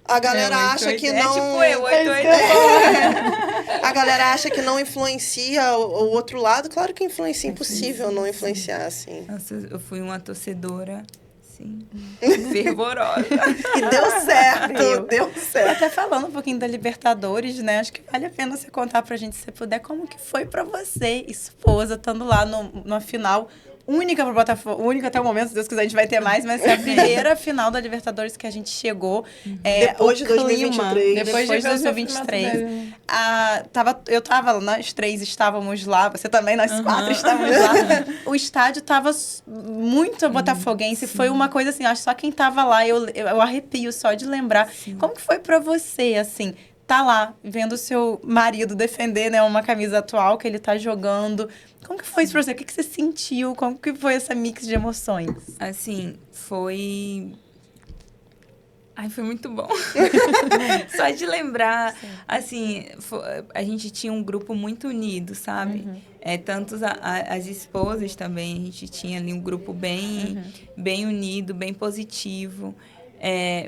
A galera acha que não... tipo eu, 880. A galera acha que não influencia o outro lado. Claro que influencia. Impossível não influenciar, assim. Nossa, eu fui uma torcedora... fervorosa. E deu certo, deu certo. Até falando um pouquinho da Libertadores, né? Acho que vale a pena você contar pra gente, se puder, como que foi pra você, esposa, estando lá numa final única pro Botafogo, única até o momento, se Deus quiser a gente vai ter mais, mas é a primeira final da Libertadores que a gente chegou. Depois de 2023. Depois de 2023. Nós 3 estávamos lá, você também, nós 4 estávamos lá. O estádio tava muito botafoguense, foi uma coisa assim, acho que só quem tava lá, eu arrepio só de lembrar. Como que foi pra você, assim, tá lá, vendo o seu marido defender, né, uma camisa atual que ele tá jogando? Como que foi isso pra você? O que você sentiu? Como que foi essa mix de emoções? Assim, foi... Ai, foi muito bom. Só de lembrar, assim, a gente tinha um grupo muito unido, sabe? Tanto as esposas também, a gente tinha ali um grupo bem unido, bem positivo.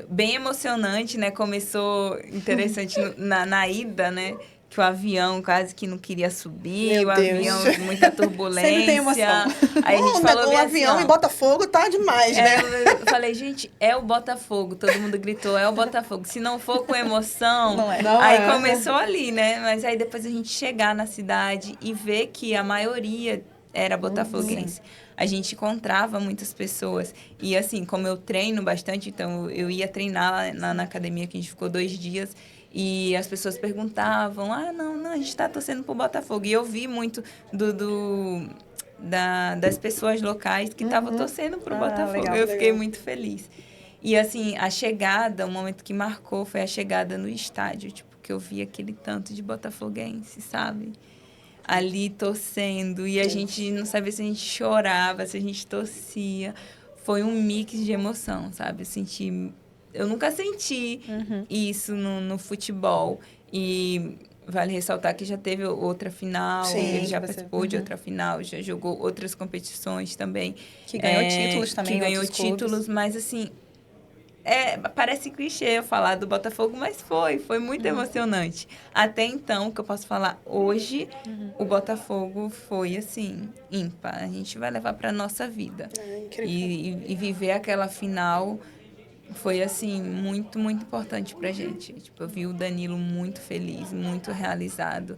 Bem emocionante, né? Começou interessante na ida, né? Que o avião quase que não queria subir, Meu o avião, Deus. muita turbulência. Sempre tem emoção. Aí a gente falou o avião em Botafogo tá demais, né? Eu falei, gente, é o Botafogo. Todo mundo gritou, é o Botafogo. Se não for com emoção... Não é. Aí começou ali, né? Mas aí depois a gente chegar na cidade e ver que a maioria era botafoguense. A gente encontrava muitas pessoas. E assim, como eu treino bastante, então eu ia treinar lá na academia, que a gente ficou 2 dias... E as pessoas perguntavam, não, a gente está torcendo pro Botafogo. E eu vi muito das pessoas locais que estavam torcendo pro Botafogo. Legal, eu fiquei muito feliz. E assim, a chegada, o momento que marcou foi a chegada no estádio, tipo, que eu vi aquele tanto de botafoguense, sabe? ali torcendo, e a gente não sabia se a gente chorava, se a gente torcia. Foi um mix de emoção, sabe? Eu nunca senti isso no futebol. E vale ressaltar que já teve outra final, Sim, ele já participou de outra final, já jogou outras competições também. Que ganhou títulos também. Que em ganhou outros clubes. títulos, mas assim, parece clichê eu falar do Botafogo, mas foi muito emocionante. Até então, o que eu posso falar hoje, o Botafogo foi assim, ímpar. A gente vai levar para nossa vida. Incrível. E viver aquela final foi, assim, muito, muito importante pra gente. Tipo, eu vi o Danilo muito feliz, muito realizado.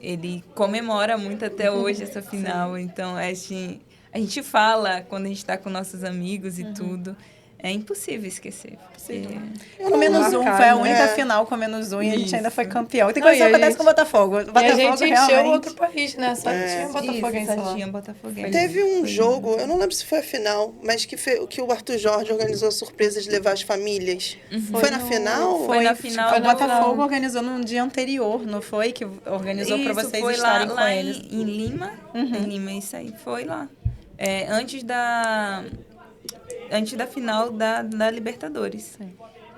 Ele comemora muito até hoje essa final. Então, assim, a gente fala quando a gente está com nossos amigos e tudo. É impossível esquecer. Com menos um, marcado, foi a né? única final com menos um e a gente Isso. ainda foi campeão. E tem Não, coisa que e a acontece gente- com o Botafogo. O E a Botafogo gente encheu realmente... outro país, né? Só tinha Botafoguense Isso, lá. só tinha Botafoguense. Teve um Foi jogo, muito. eu não lembro se foi a final, mas que o Arthur Jorge organizou a surpresa de levar as famílias. Foi na final? Foi na final O do- Botafogo organizou no dia anterior, não foi? Que organizou para Isso, vocês foi estarem lá, com lá eles. em Lima. Em Lima, isso aí. Foi lá. Antes da final da Libertadores.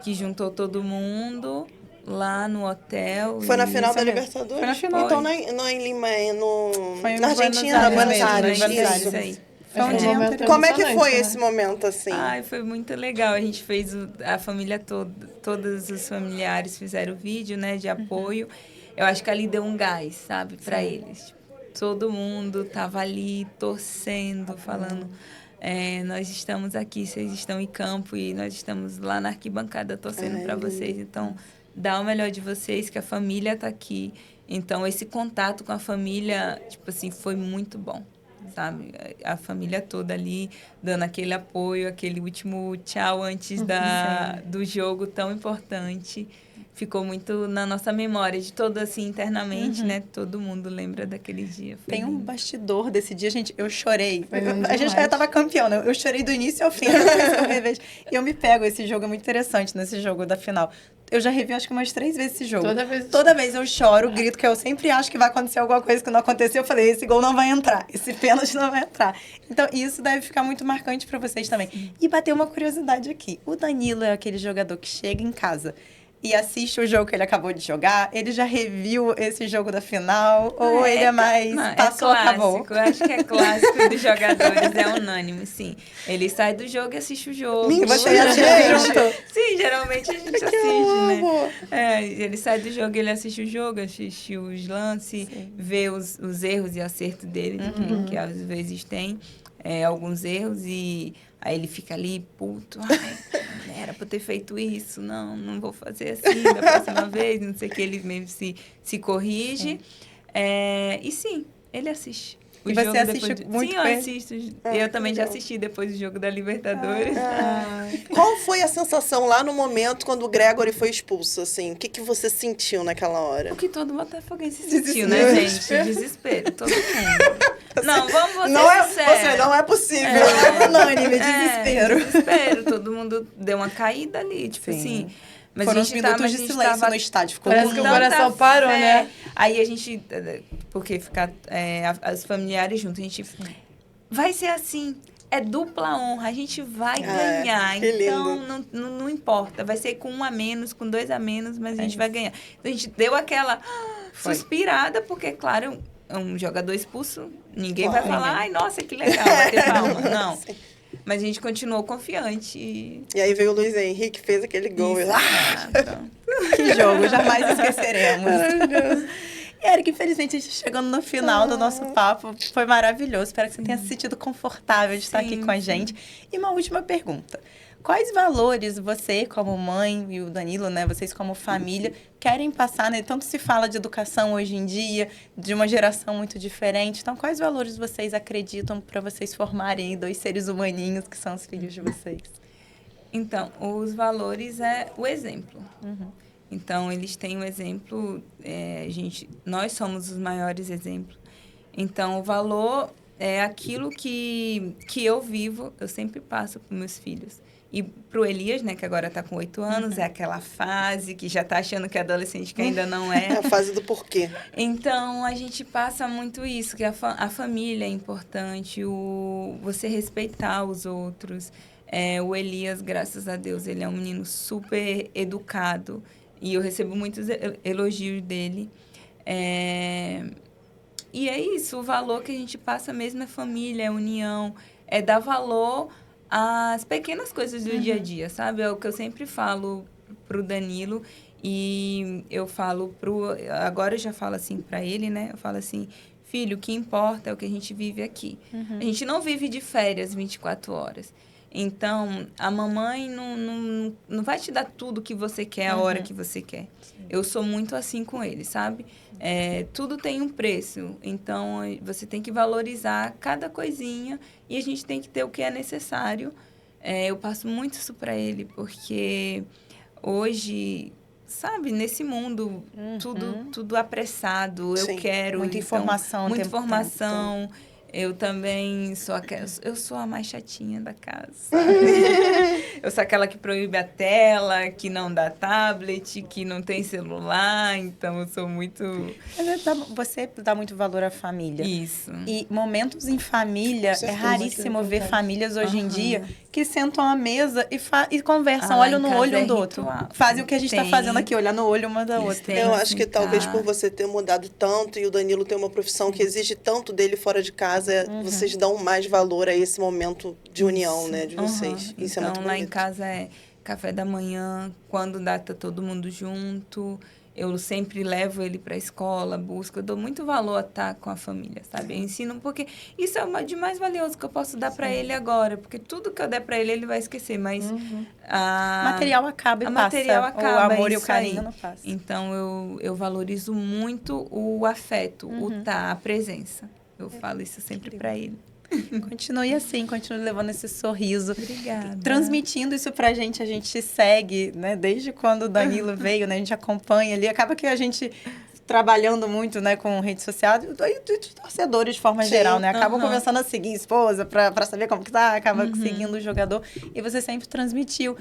Que juntou todo mundo lá no hotel. Foi na e- final Isso da mesmo. Libertadores? Foi na final. Então não é em Lima, é Foi em na Argentina, Buenos Buenos Aires, Aires. Buenos Aires, Isso. aí. Foi um Foi um dia momento anterior. Como é que foi emocionante, né? esse momento, assim? Ai, foi muito legal. A gente fez a família toda, todos os familiares fizeram vídeo, né, de apoio. Eu acho que ali deu um gás, sabe, para eles. Tipo, todo mundo tava ali torcendo, falando, nós estamos aqui, vocês estão em campo e nós estamos lá na arquibancada torcendo para vocês. Então, dá o melhor de vocês, que a família tá aqui. Então, esse contato com a família, tipo assim, foi muito bom. Sabe? A família toda ali dando aquele apoio, aquele último tchau antes do jogo tão importante. Ficou muito na nossa memória, de todo assim, internamente, né? Todo mundo lembra daquele dia. Foi Tem um lindo. bastidor desse dia, gente. Eu chorei. Foi lindo A gente demais. já tava campeão, né? Eu chorei do início ao fim. Toda vez que eu revejo. E eu me pego. Esse jogo é muito interessante, nesse jogo da final. Eu já revi, acho que umas 3 vezes esse jogo. Toda vez. Vez eu choro, grito, que eu sempre acho que vai acontecer alguma coisa que não aconteceu. Eu falei, esse gol não vai entrar. Esse pênalti não vai entrar. Então, isso deve ficar muito marcante pra vocês também. E bateu uma curiosidade aqui. O Danilo é aquele jogador que chega em casa e assiste o jogo que ele acabou de jogar. Ele já reviu esse jogo da final? Ou ele é mais passou, acabou? clássico. Eu acho que é clássico dos jogadores, é unânime, sim. Ele sai do jogo e assiste o jogo. Mentira, E você assiste gente! junto? Sim, geralmente a gente assiste, né? Ele sai do jogo, ele assiste o jogo, assiste os lances, vê os erros e acertos dele, que às vezes tem alguns erros, e aí ele fica ali, puto, ai, era pra eu ter feito isso, não vou fazer assim da próxima vez, não sei o que, ele mesmo se corrige. E sim, ele assiste. O E você jogo assiste depois muito Sim, com eu ele? assisto. Ah, Eu que também já legal. assisti depois do jogo da Libertadores. Qual foi a sensação lá no momento quando o Gregory foi expulso, assim? O que você sentiu naquela hora? O que todo botafoguense sentiu, né, gente? Desespero, todo mundo. Não, vamos ser sinceros. não é possível. É unânime, desespero. Desespero. Todo mundo deu uma caída ali, tipo assim. Mas Foram a uns gente minutos mas de a gente silêncio tava no estádio. Ficou Parece todo que o mundo- coração parou, né? Aí a gente, porque ficar as familiares juntos, a gente vai ser assim. É dupla honra, a gente vai ganhar. que lindo. Então, não importa. Vai ser com 1 a menos, com 2 a menos, mas a gente vai ganhar. Então, a gente deu aquela suspirada, porque, claro, um jogador expulso, ninguém vai falar, ai, nossa, que legal, vai ter palma. Não. Mas a gente continuou confiante. E aí veio o Luiz Henrique, fez aquele gol. Isso, pronto. Que jogo, jamais esqueceremos. E, Eric, infelizmente, a gente chegando no final do nosso papo. Foi maravilhoso. Espero que você tenha se sentido confortável de estar aqui com a gente. E uma última pergunta. Quais valores você, como mãe, e o Danilo, né, vocês como família, querem passar, né? Tanto se fala de educação hoje em dia, de uma geração muito diferente. Então, quais valores vocês acreditam para vocês formarem 2 seres humaninhos que são os filhos de vocês? Então, os valores é o exemplo. Então, eles têm o exemplo, nós somos os maiores exemplos. Então, o valor é aquilo que eu vivo, eu sempre passo para meus filhos. E pro Elias, né, que agora tá com 8 anos, é aquela fase que já tá achando que é adolescente, que ainda não É é. a fase do porquê. Então, a gente passa muito isso, que a família é importante, você respeitar os outros. O Elias, graças a Deus, ele é um menino super educado e eu recebo muitos elogios dele. E é isso, o valor que a gente passa mesmo é família, é união, é dar valor às pequenas coisas do dia a dia, sabe? É o que eu sempre falo pro Danilo e eu falo agora eu já falo assim para ele, né? Eu falo assim, filho, o que importa é o que a gente vive aqui. A gente não vive de férias 24 horas. Então, a mamãe não vai te dar tudo que você quer a hora que você quer. Eu sou muito assim com ele, sabe? Tudo tem um preço. Então, você tem que valorizar cada coisinha e a gente tem que ter o que é necessário. Eu passo muito isso para ele, porque hoje, sabe, nesse mundo, tudo apressado, Sim. eu quero... Muita então, informação. muita informação. Eu também eu sou a mais chatinha da casa, sabe? Eu sou aquela que proíbe a tela, que não dá tablet, que não tem celular, então eu sou muito... Você dá muito valor à família. Isso. E momentos em família, Com certeza, é raríssimo ver famílias hoje em dia Aham. que sentam à mesa e conversam, Lá olham em no casa olho é um do outro. ritual. Fazem o que a gente está Tem. fazendo aqui, olhar no olho uma da Eles outra. têm. Eu acho que sentar. talvez por você ter mudado tanto e o Danilo ter uma profissão que exige tanto dele fora de casa, vocês dão mais valor a esse momento de união, né, de vocês. Aham. Isso Então, é muito lá bonito. em casa é café da manhã, quando dá, tá todo mundo junto. Eu sempre levo ele para a escola, busco. Eu dou muito valor a estar com a família, sabe? Eu ensino, porque isso é o de mais valioso que eu posso dar para ele agora. Porque tudo que eu der para ele vai esquecer, mas... O material acaba e passa. material acaba, O amor e o isso carinho aí. não passa. Então, eu valorizo muito o afeto, a presença. Eu falo isso sempre para ele. Continue assim, continue levando esse sorriso. Obrigada. Transmitindo isso pra gente, a gente segue, né? Desde quando o Danilo veio, né? A gente acompanha ali. Acaba que a gente, trabalhando muito, né, com rede social, e os torcedores de forma Sim, geral, né? Acabam aham. começando a seguir a esposa pra saber como que tá, acaba seguindo o jogador. E você sempre transmitiu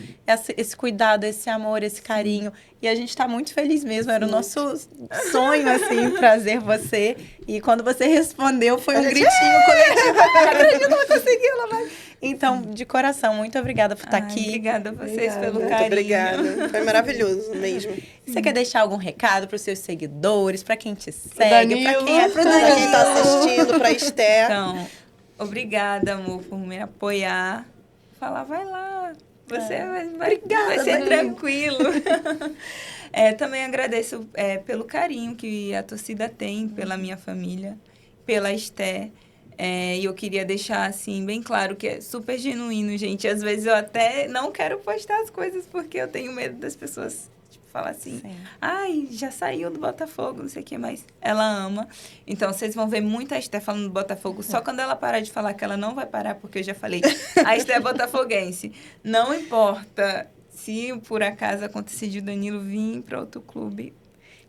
esse cuidado, esse amor, esse carinho. E a gente tá muito feliz mesmo. Era o nosso sonho, assim, trazer você. E quando você respondeu, foi um gritinho coletivo. Acredito, ela conseguiu, ela vai. Então, de coração, muito obrigada por estar aqui. Obrigada a vocês Obrigada. pelo Muito carinho. obrigada. Foi maravilhoso mesmo. Você quer deixar algum recado para os seus seguidores, para quem te segue, para Danilo. quem é pro Pra quem Danilo? tá assistindo, pra Esther. Então, obrigada, amor, por me apoiar. Falar, vai lá. Você vai ser Danilo. tranquilo. Também agradeço pelo carinho que a torcida tem pela minha família, pela Esther. E eu queria deixar, assim, bem claro que é super genuíno, gente. Às vezes eu até não quero postar as coisas porque eu tenho medo das pessoas, tipo, falar assim... Sim. Ai, já saiu do Botafogo, não sei o que mais. Ela ama. Então, vocês vão ver muita Esther falando do Botafogo. Só quando ela parar de falar, que ela não vai parar, porque eu já falei. A Esther é botafoguense. Não importa se, por acaso, acontecer de o Danilo vir para outro clube.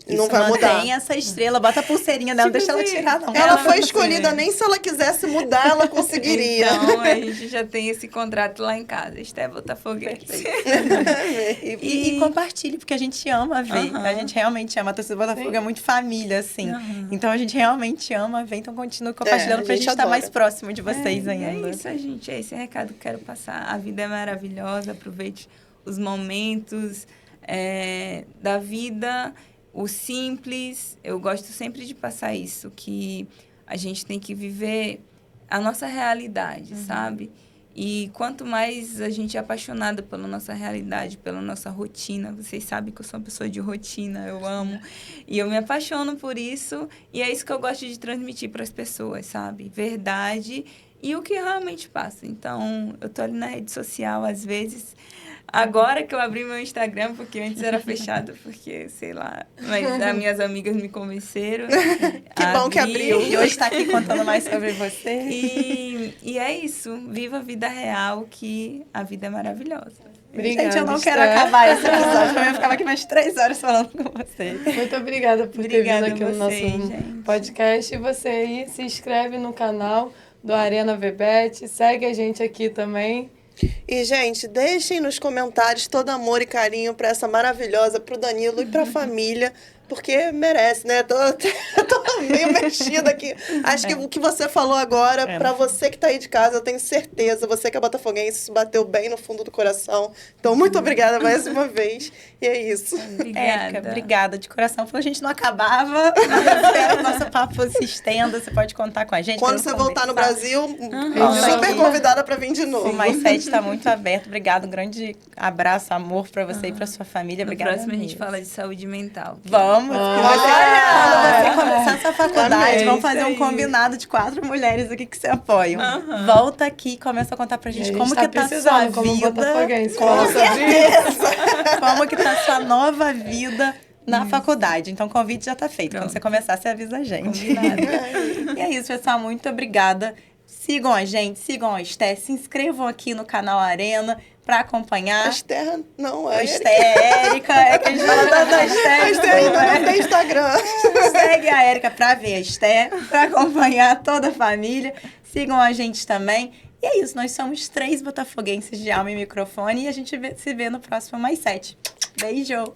Não vai mudar. Mantém essa estrela, bota a pulseirinha dela, não Tipo deixa ela assim, tirar, não. Ela Ah, foi sim. escolhida, nem se ela quisesse mudar, ela conseguiria. Então, a gente já tem esse contrato lá em casa. Esther é botafoguense. E compartilhe, porque a gente ama ver. Aham. A gente realmente ama. A torcida do Botafogo é muito família, assim. Aham. Então, a gente realmente ama ver. Então, continue compartilhando a pra gente gente estar adora. mais próximo de vocês ainda. É isso, gente. É esse recado que eu quero passar. A vida é maravilhosa. Aproveite os momentos da vida, o simples. Eu gosto sempre de passar isso, que a gente tem que viver a nossa realidade, sabe? E quanto mais a gente é apaixonada pela nossa realidade, pela nossa rotina, vocês sabem que eu sou uma pessoa de rotina, eu amo. E eu me apaixono por isso, e é isso que eu gosto de transmitir para as pessoas, sabe? Verdade e o que realmente passa. Então, eu tô ali na rede social, às vezes... Agora que eu abri meu Instagram, porque antes era fechado, porque, sei lá, mas as minhas amigas me convenceram. Que bom que abriu. E hoje está aqui contando mais sobre você. E é isso. Viva a vida real, que a vida é maravilhosa. Obrigada, Gente, eu não quero Esther. acabar esse episódio. Eu ia ficar aqui mais 3 horas falando com você. Muito obrigada por Obrigada ter vindo aqui a no vocês, nosso gente. podcast. E você aí se inscreve no canal do Arena VBet. Segue a gente aqui também. E, gente, deixem nos comentários todo amor e carinho pra essa maravilhosa, pro Danilo e pra família, porque merece, né? Tô meio mexida aqui. Acho que o que você falou agora, pra você que tá aí de casa, eu tenho certeza, você que é botafoguense, isso bateu bem no fundo do coração. Então, muito obrigada mais uma vez. E é isso. Érica, obrigada de coração. A gente não acabava. Espero que o nosso papo se estenda. Você pode contar com a gente. Quando você voltar no Brasil, Uhum. super convidada pra vir de novo. O Mais 7 está muito aberto. Obrigada. Um grande abraço, amor pra você e pra sua família. No Obrigada. próximo a gente fala de saúde mental. Vamos. Quando você começar a sua faculdade, Amei, vamos fazer isso um aí. combinado de 4 mulheres aqui que se apoiam. Volta aqui e começa a contar pra gente como que tá a sua como vida. botafoguense. Com Fala certeza. Como que tá a sua nova vida na faculdade. Então, o convite já tá feito. Quando você começar, você avisa a gente. E é isso, pessoal. Muito obrigada. Sigam a gente, sigam a Esté, se inscrevam aqui no canal Arena pra acompanhar. A Esther, não, A é Esté, Érica, é que a gente fala tanto da Esté. A Esther ainda não tem Instagram. Segue a Érica pra ver a Esté, pra acompanhar toda a família. Sigam a gente também. E é isso, nós somos 3 botafoguenses de alma e microfone e a gente se vê no próximo Mais 7. Beijo!